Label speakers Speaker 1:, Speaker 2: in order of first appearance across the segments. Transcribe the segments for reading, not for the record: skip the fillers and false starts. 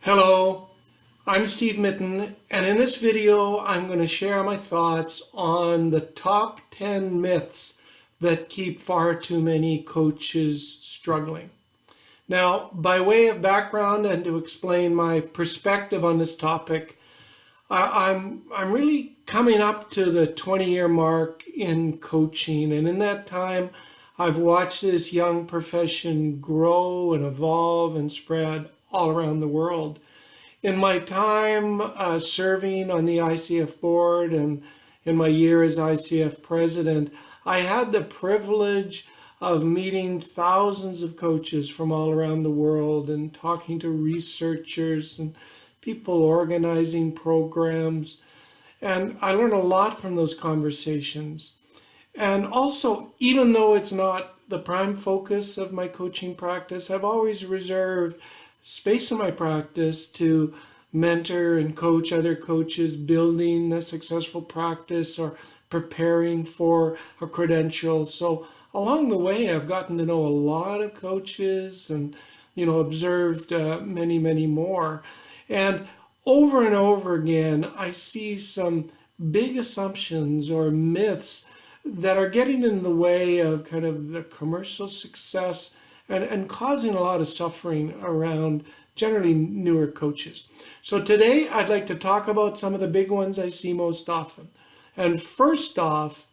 Speaker 1: Hello, I'm Steve Mitten, and in this video I'm going to share my thoughts on the top 10 myths that keep far too many coaches struggling. Now, by way of background and to explain my perspective on this topic, I'm really coming up to the 20-year mark in coaching, and in that time I've watched this young profession grow and evolve and spread all around the world. In my time serving on the ICF board and in my year as ICF president, I had the privilege of meeting thousands of coaches from all around the world and talking to researchers and people organizing programs. And I learned a lot from those conversations. And also, even though it's not the prime focus of my coaching practice, I've always reserved space in my practice to mentor and coach other coaches building a successful practice or preparing for a credential. So along the way, I've gotten to know a lot of coaches and, observed many more. And over again, I see some big assumptions or myths that are getting in the way of kind of the commercial success and causing a lot of suffering around generally newer coaches. So today I'd like to talk about some of the big ones I see most often. And first off,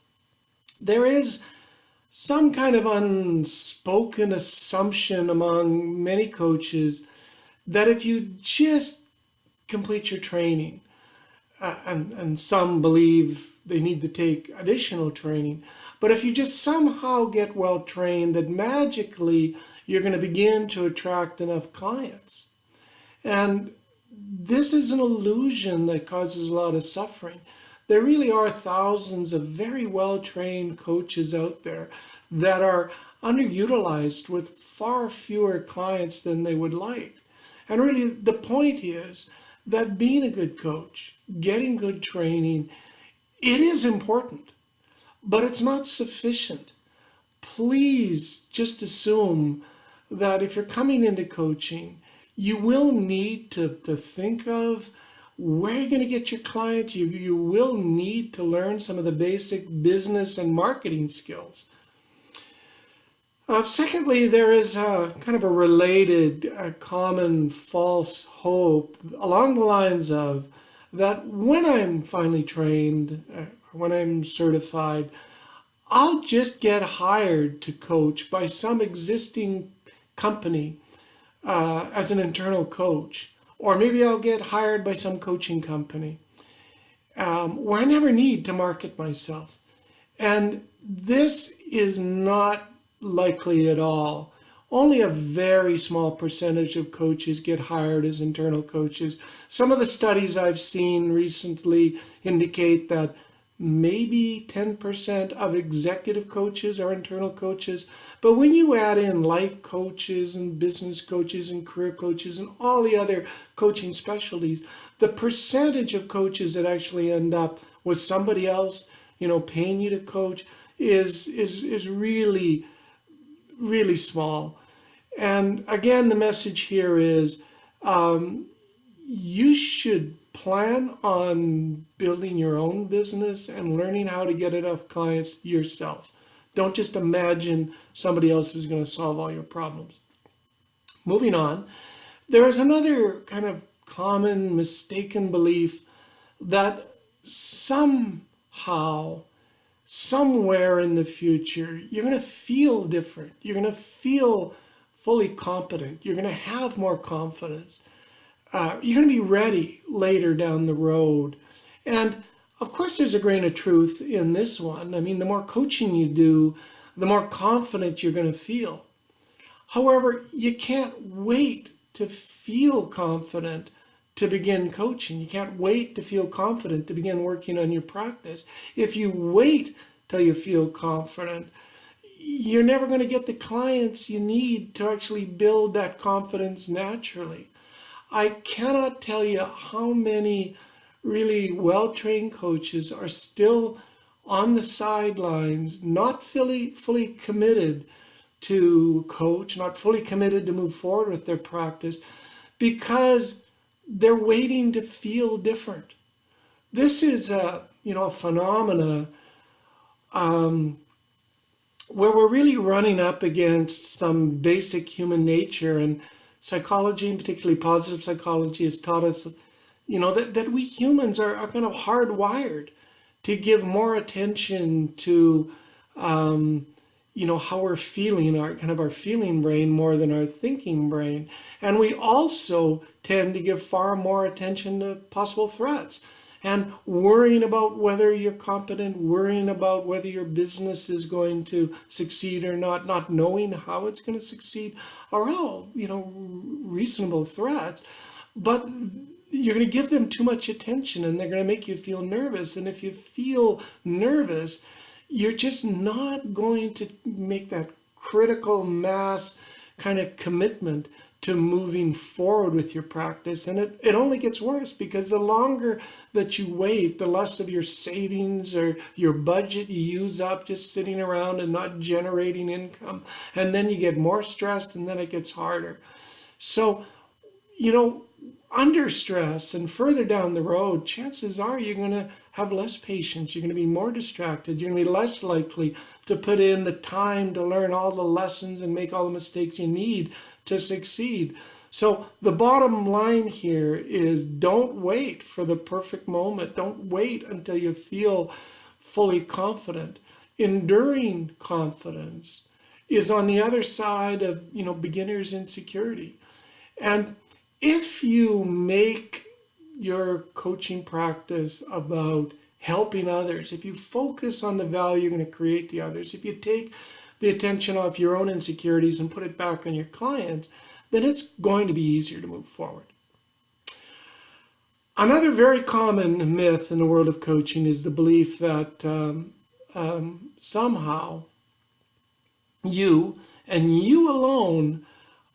Speaker 1: there is some kind of unspoken assumption among many coaches that if you just complete your training, and some believe they need to take additional training, but if you just somehow get well trained, that magically you're going to begin to attract enough clients. And this is an illusion that causes a lot of suffering. There really are thousands of very well-trained coaches out there that are underutilized with far fewer clients than they would like. And really the point is that being a good coach, getting good training, it is important, but it's not sufficient. Please just assume that if you're coming into coaching, you will need to think of where you're going to get your clients. You will need to learn some of the basic business and marketing skills. Secondly, there is kind of a related, common false hope along the lines of that when I'm finally trained, when I'm certified, I'll just get hired to coach by some existing company as an internal coach. Or maybe I'll get hired by some coaching company where I never need to market myself. And this is not likely at all. Only a very small percentage of coaches get hired as internal coaches. Some of the studies I've seen recently indicate that maybe 10% of executive coaches are internal coaches. But when you add in life coaches and business coaches and career coaches and all the other coaching specialties, the percentage of coaches that actually end up with somebody else, paying you to coach is really, really small. And again, the message here is you should plan on building your own business and learning how to get enough clients yourself. Don't just imagine somebody else is going to solve all your problems. Moving on, there is another kind of common mistaken belief that somehow, somewhere in the future, you're going to feel different. You're going to feel fully competent. You're going to have more confidence. You're going to be ready later down the road. And of course, there's a grain of truth in this one. I mean, the more coaching you do, the more confident you're going to feel. However, you can't wait to feel confident to begin coaching. You can't wait to feel confident to begin working on your practice. If you wait till you feel confident, you're never going to get the clients you need to actually build that confidence naturally. I cannot tell you how many really well-trained coaches are still on the sidelines, not fully committed to coach, not fully committed to move forward with their practice, because they're waiting to feel different. This is a phenomena where we're really running up against some basic human nature, and psychology, and particularly positive psychology, has taught us, that we humans are kind of hardwired to give more attention to, how we're feeling, our feeling brain more than our thinking brain. And we also tend to give far more attention to possible threats and worrying about whether you're competent, worrying about whether your business is going to succeed or not, not knowing how it's going to succeed, are all, reasonable threats. But you're going to give them too much attention and they're going to make you feel nervous. And if you feel nervous, you're just not going to make that critical mass kind of commitment to moving forward with your practice. And it only gets worse, because the longer that you wait, the less of your savings or your budget you use up just sitting around and not generating income. And then you get more stressed, and then it gets harder. So, under stress and further down the road, chances are you're going to have less patience. You're going to be more distracted. You're going to be less likely to put in the time to learn all the lessons and make all the mistakes you need to succeed. So the bottom line here is, don't wait for the perfect moment. Don't wait until you feel fully confident. Enduring confidence is on the other side of, beginner's insecurity. And if you make your coaching practice about helping others, if you focus on the value you're going to create to others, if you take the attention off your own insecurities and put it back on your clients, then it's going to be easier to move forward. Another very common myth in the world of coaching is the belief that somehow you and you alone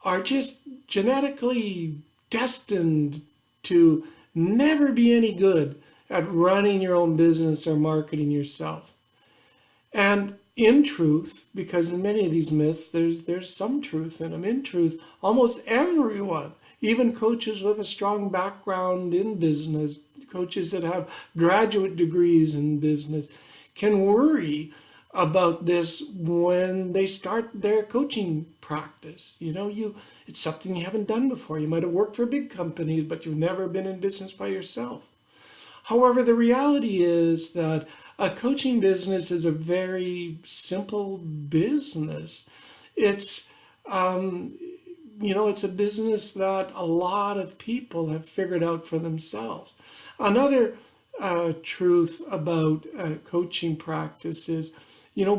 Speaker 1: are just genetically destined to never be any good at running your own business or marketing yourself. And in truth, because in many of these myths, there's some truth in them. In truth, almost everyone, even coaches with a strong background in business, coaches that have graduate degrees in business, can worry about this when they start their coaching practice. It's something you haven't done before. You might have worked for big companies, but you've never been in business by yourself. However, the reality is that a coaching business is a very simple business. It's, it's a business that a lot of people have figured out for themselves. Another truth about coaching practice is,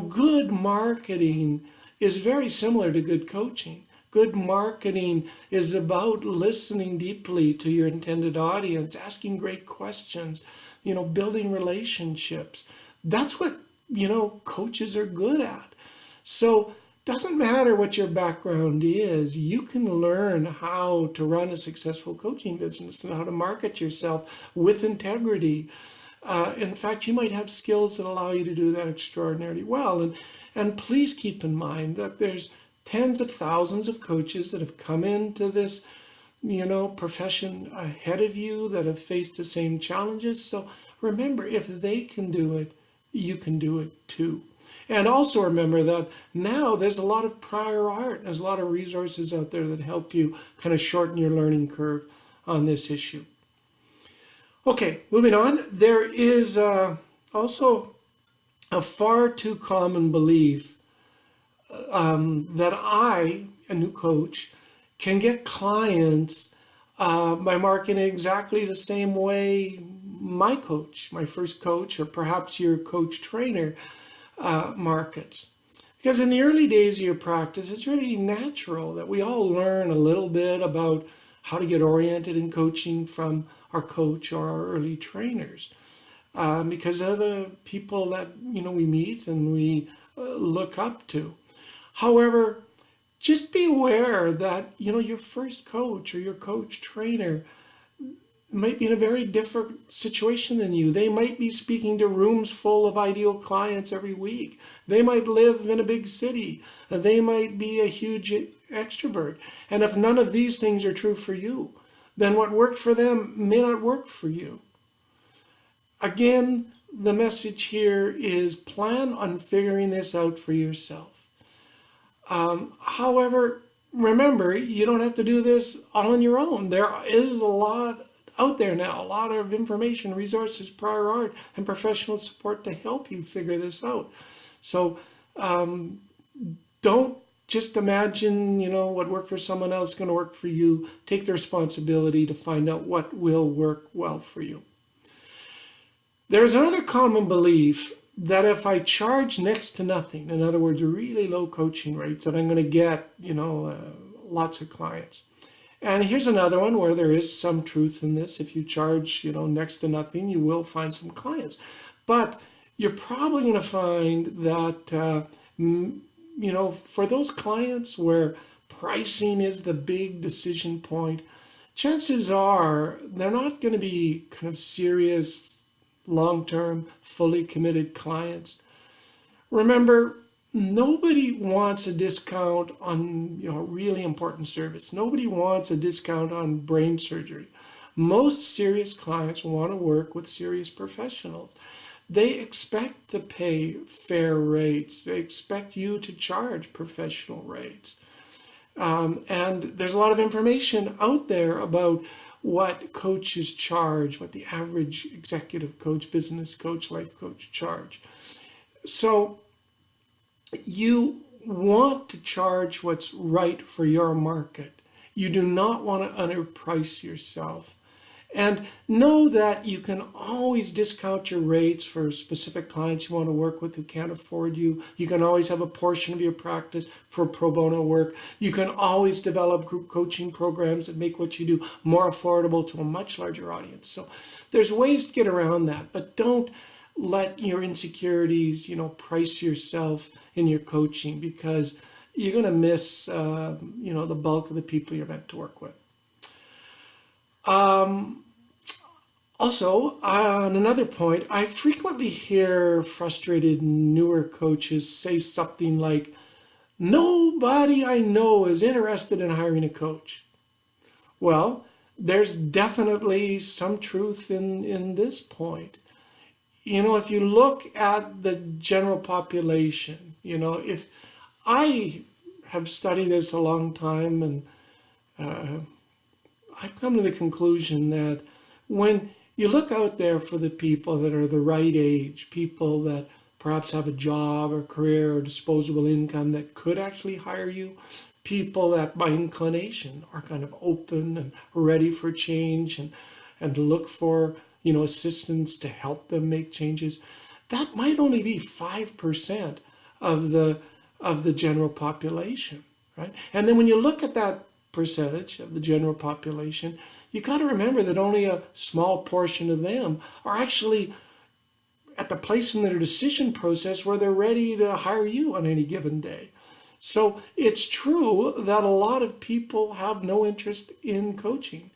Speaker 1: good marketing is very similar to good coaching. Good marketing is about listening deeply to your intended audience, asking great questions, building relationships. That's what, coaches are good at. So it doesn't matter what your background is, you can learn how to run a successful coaching business and how to market yourself with integrity. In fact, you might have skills that allow you to do that extraordinarily well. And please keep in mind that there's tens of thousands of coaches that have come into this, profession ahead of you that have faced the same challenges. So remember, if they can do it, you can do it too. And also remember that now there's a lot of prior art. There's a lot of resources out there that help you kind of shorten your learning curve on this issue. Okay, moving on. There is also a far too common belief that I, a new coach, can get clients by marketing exactly the same way my coach, my first coach, or perhaps your coach trainer markets. Because in the early days of your practice, it's really natural that we all learn a little bit about how to get oriented in coaching from our coach or our early trainers. Because they're the people that, we meet and we look up to. However, just be aware that, your first coach or your coach trainer might be in a very different situation than you. They might be speaking to rooms full of ideal clients every week. They might live in a big city. They might be a huge extrovert. And if none of these things are true for you, then what worked for them may not work for you. Again, the message here is plan on figuring this out for yourself. However, remember, you don't have to do this all on your own. There is a lot out there now, a lot of information, resources, prior art, and professional support to help you figure this out. So don't just imagine, what worked for someone else is going to work for you. Take the responsibility to find out what will work well for you. There's another common belief that if I charge next to nothing, in other words, really low coaching rates, that I'm going to get, lots of clients. And here's another one where there is some truth in this. If you charge, next to nothing, you will find some clients. But you're probably going to find that, for those clients where pricing is the big decision point, chances are they're not going to be kind of serious, long-term, fully committed clients. Remember, nobody wants a discount on really important service. Nobody wants a discount on brain surgery. Most serious clients want to work with serious professionals. They expect to pay fair rates. They expect you to charge professional rates. And there's a lot of information out there about what coaches charge, what the average executive coach, business coach, life coach charge. So you want to charge what's right for your market. You do not want to underprice yourself. And know that you can always discount your rates for specific clients you want to work with who can't afford you. You can always have a portion of your practice for pro bono work. You can always develop group coaching programs that make what you do more affordable to a much larger audience. So there's ways to get around that, but don't let your insecurities, price yourself in your coaching, because you're going to miss, the bulk of the people you're meant to work with. Also, on another point, I frequently hear frustrated newer coaches say something like, nobody I know is interested in hiring a coach. Well, there's definitely some truth in this point. If you look at the general population, if I have studied this a long time, and I've come to the conclusion that when you look out there for the people that are the right age, people that perhaps have a job or career or disposable income that could actually hire you, people that by inclination are kind of open and ready for change and look for, assistance to help them make changes, that might only be 5% of the general population, right? And then when you look at that percentage of the general population, you got to remember that only a small portion of them are actually at the place in their decision process where they're ready to hire you on any given day. So it's true that a lot of people have no interest in coaching.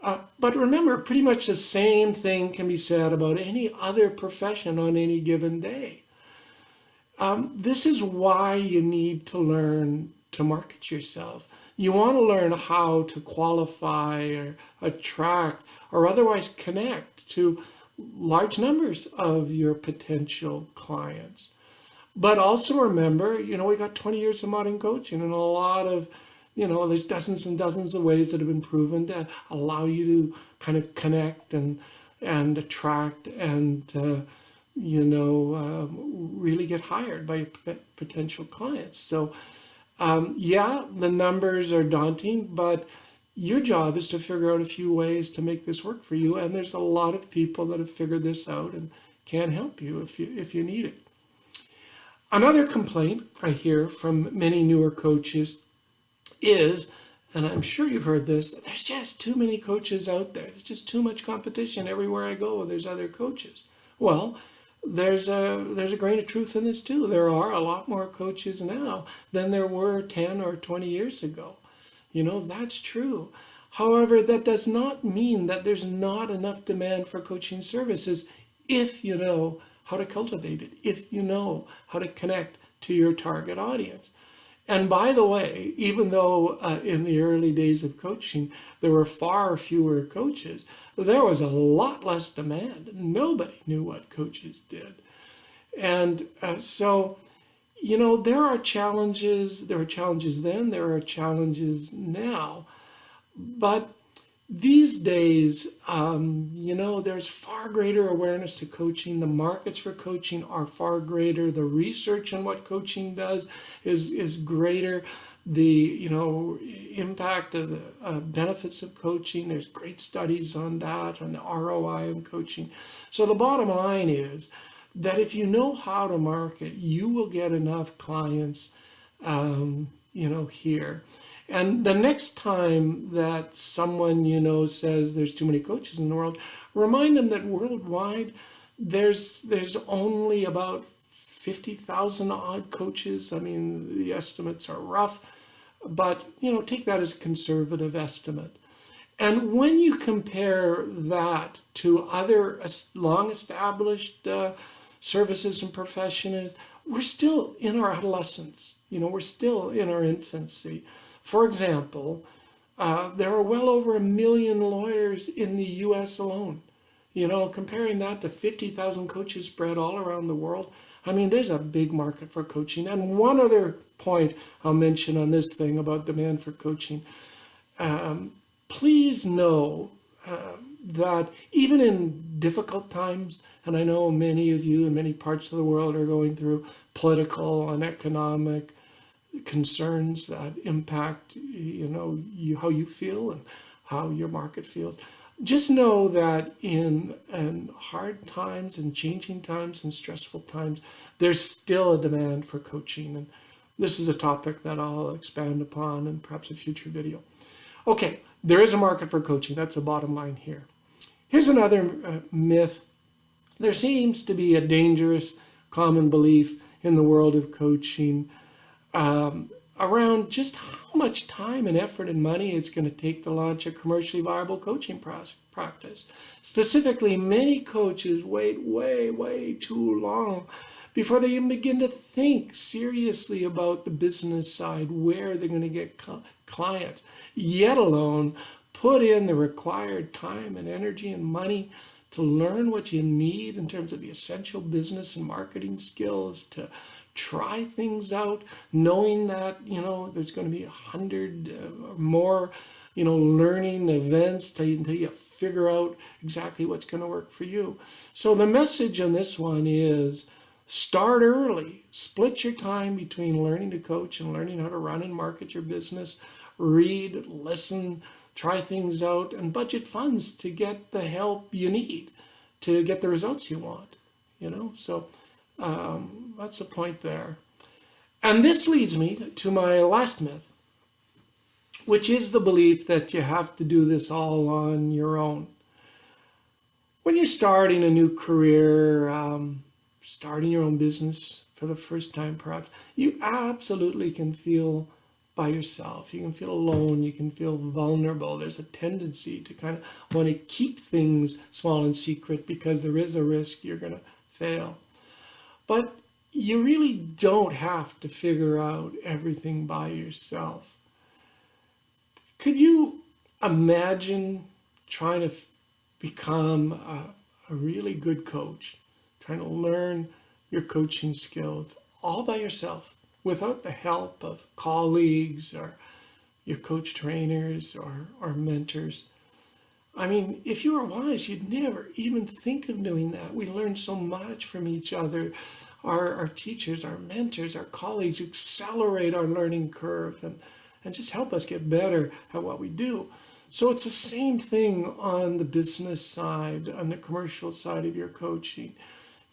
Speaker 1: But remember, pretty much the same thing can be said about any other profession on any given day. This is why you need to learn to market yourself. You want to learn how to qualify or attract or otherwise connect to large numbers of your potential clients. But also remember, we got 20 years of modern coaching, and a lot of, there's dozens and dozens of ways that have been proven to allow you to kind of connect and attract and, really get hired by your potential clients. So, the numbers are daunting, but your job is to figure out a few ways to make this work for you. And there's a lot of people that have figured this out and can help you if you need it. Another complaint I hear from many newer coaches is, and I'm sure you've heard this, there's just too many coaches out there. There's just too much competition. Everywhere I go, there's other coaches. Well, there's a grain of truth in this too. There are a lot more coaches now than there were 10 or 20 years ago. That's true. However, that does not mean that there's not enough demand for coaching services if you know how to cultivate it, if you know how to connect to your target audience. And by the way, even though in the early days of coaching, there were far fewer coaches, there was a lot less demand. Nobody knew what coaches did. And so, there are challenges. There were challenges then, there are challenges now. But these days, there's far greater awareness to coaching. The markets for coaching are far greater. The research on what coaching does is greater. The impact of the benefits of coaching. There's great studies on that, on the ROI of coaching. So the bottom line is that if you know how to market, you will get enough clients, here. And the next time that someone says there's too many coaches in the world, remind them that worldwide there's only about 50,000 odd coaches. I mean, the estimates are rough, but take that as a conservative estimate. And when you compare that to other long-established services and professions, we're still in our adolescence. We're still in our infancy. For example, there are well over 1 million lawyers in the U.S. alone. Comparing that to 50,000 coaches spread all around the world, I mean, there's a big market for coaching. And one other point I'll mention on this thing about demand for coaching. Please know that even in difficult times, and I know many of you in many parts of the world are going through political and economic concerns that impact how you feel and how your market feels. Just know that in hard times and changing times and stressful times, there's still a demand for coaching. And this is a topic that I'll expand upon in perhaps a future video. Okay, there is a market for coaching. That's the bottom line here. Here's another myth. There seems to be a dangerous common belief in the world of coaching around just how much time and effort and money it's going to take to launch a commercially viable coaching practice. Specifically, many coaches wait way too long before they even begin to think seriously about the business side, where they're going to get clients, yet alone put in the required time and energy and money to learn what you need in terms of the essential business and marketing skills, to try things out, knowing that, there's going to be 100 or more, learning events until you figure out exactly what's going to work for you. So the message on this one is start early. Split your time between learning to coach and learning how to run and market your business. Read, listen, try things out, and budget funds to get the help you need to get the results you want, So that's the point there. And this leads me to my last myth, which is the belief that you have to do this all on your own. When you're starting a new career, starting your own business for the first time perhaps, you absolutely can feel by yourself. You can feel alone. You can feel vulnerable. There's a tendency to kind of want to keep things small and secret because there is a risk you're going to fail. But you really don't have to figure out everything by yourself. Could you imagine trying to become a really good coach, trying to learn your coaching skills all by yourself without the help of colleagues or your coach trainers or mentors? I mean, if you were wise, you'd never even think of doing that. We learn so much from each other. Our teachers, our mentors, our colleagues accelerate our learning curve and just help us get better at what we do. So it's the same thing on the business side, on the commercial side of your coaching.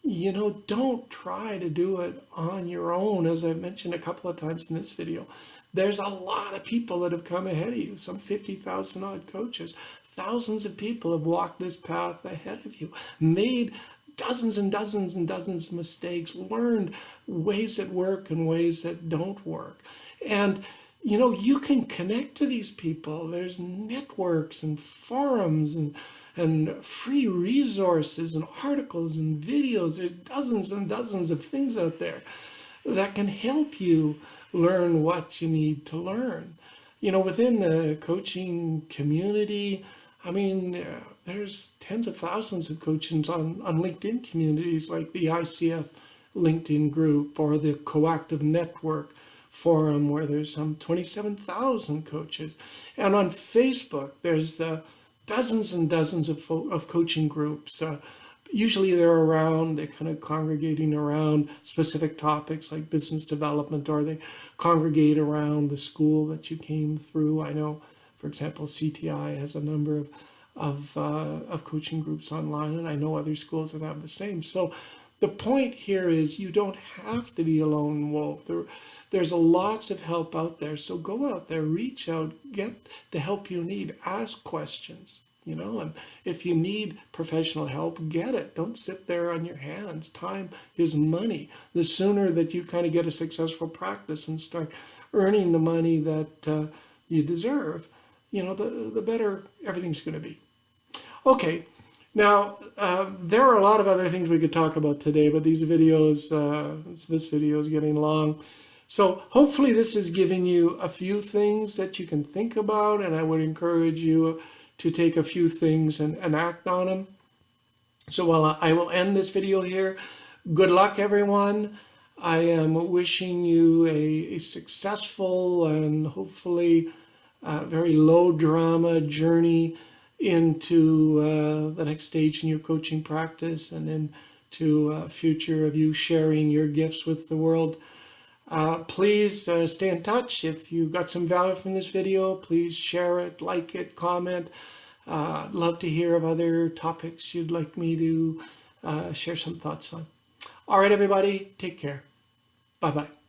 Speaker 1: Don't try to do it on your own. As I've mentioned a couple of times in this video, there's a lot of people that have come ahead of you, some 50,000 odd coaches. Thousands of people have walked this path ahead of you, made dozens and dozens and dozens of mistakes, learned ways that work and ways that don't work. And, you can connect to these people. There's networks and forums and free resources and articles and videos. There's dozens and dozens of things out there that can help you learn what you need to learn. You know, within the coaching community, I mean, there's tens of thousands of coaches on LinkedIn communities like the ICF LinkedIn group or the Coactive Network forum where there's some 27,000 coaches. And on Facebook, there's dozens and dozens of coaching groups. Usually they're kind of congregating around specific topics like business development, or they congregate around the school that you came through. I know, for example, CTI has a number of coaching groups online, and I know other schools that have the same. So the point here is you don't have to be a lone wolf. There's lots of help out there. So go out there, reach out, get the help you need, ask questions. You know, and if you need professional help, get it. Don't sit there on your hands. Time is money. The sooner that you kind of get a successful practice and start earning the money that you deserve, you know, the better everything's going to be. Okay, now there are a lot of other things we could talk about today, but these videos, this video is getting long. So hopefully this is giving you a few things that you can think about, and I would encourage you to take a few things and act on them. So while I will end this video here, good luck everyone. I am wishing you a successful and hopefully very low drama journey into the next stage in your coaching practice and into a future of you sharing your gifts with the world. Please stay in touch. If you got some value from this video, please share it, like it, comment. I'd love to hear of other topics you'd like me to share some thoughts on. All right, everybody, take care. Bye-bye.